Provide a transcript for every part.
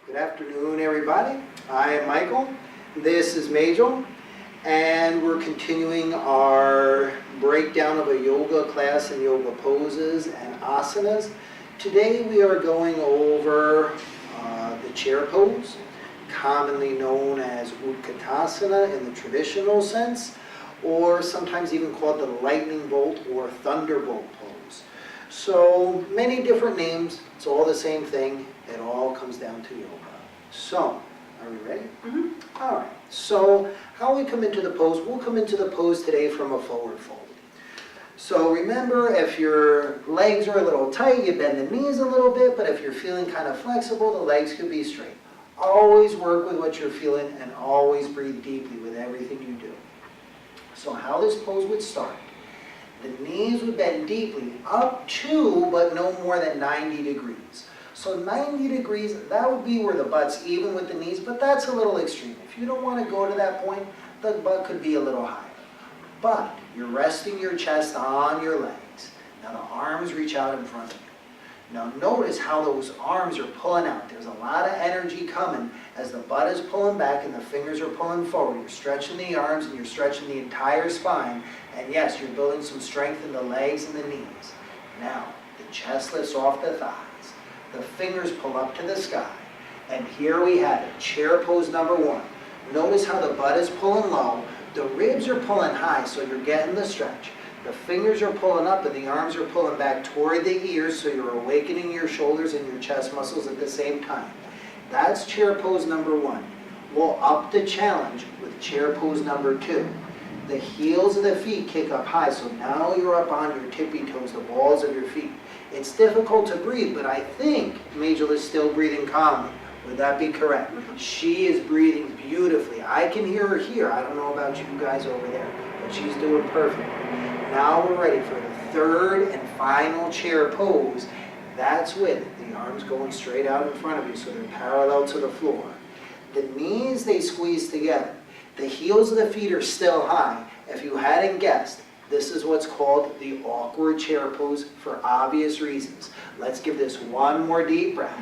Good afternoon, everybody. I am Michael. This is Majel, and we're continuing our breakdown of a yoga class and yoga poses and asanas. Today we are going over the chair pose, commonly known as Utkatasana in the traditional sense, or sometimes even called the lightning bolt or thunderbolt pose. So many different names, it's all the same thing, it all comes down to yoga. So, are we ready? Mm-hmm. All right, so how we come into the pose, we'll come into the pose today from a forward fold. So remember, if your legs are a little tight, you bend the knees a little bit, but if you're feeling kind of flexible, the legs could be straight. Always work with what you're feeling and always breathe deeply with everything you do. So how this pose would start, the knees would bend deeply up to, but no more than 90 degrees. So 90 degrees, that would be where the butt's even with the knees, but that's a little extreme. If you don't want to go to that point, the butt could be a little higher. But you're resting your chest on your legs. Now the arms reach out in front of you. Now notice how those arms are pulling out. There's a lot of energy coming as the butt is pulling back and the fingers are pulling forward. You're stretching the arms and you're stretching the entire spine. And yes, you're building some strength in the legs and the knees. Now, the chest lifts off the thighs. The fingers pull up to the sky. And here we have it, chair pose number one. Notice how the butt is pulling low. The ribs are pulling high, so you're getting the stretch. The fingers are pulling up and the arms are pulling back toward the ears, so you're awakening your shoulders and your chest muscles at the same time. That's chair pose number one. We'll up the challenge with chair pose number two. The heels of the feet kick up high, so now you're up on your tippy toes, the balls of your feet. It's difficult to breathe, but I think Majel is still breathing calmly. Would that be correct? She is breathing beautifully. I can hear her here. I don't know about you guys over there, but she's doing perfect. Now we're ready for the third and final chair pose. That's with the arms going straight out in front of you, so they're parallel to the floor. The knees, they squeeze together. The heels of the feet are still high. If you hadn't guessed, this is what's called the awkward chair pose for obvious reasons. Let's give this one more deep breath.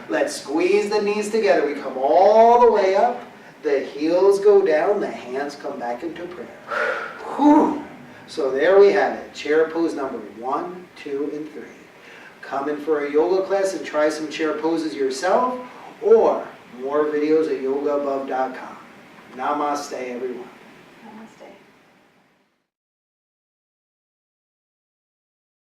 Let's squeeze the knees together. We come all the way up. The heels go down. The hands come back into prayer. Whew. So there we have it. Chair pose number 1, 2, and 3. Come in for a yoga class and try some chair poses yourself, or more videos at yogaabove.com. Namaste, everyone.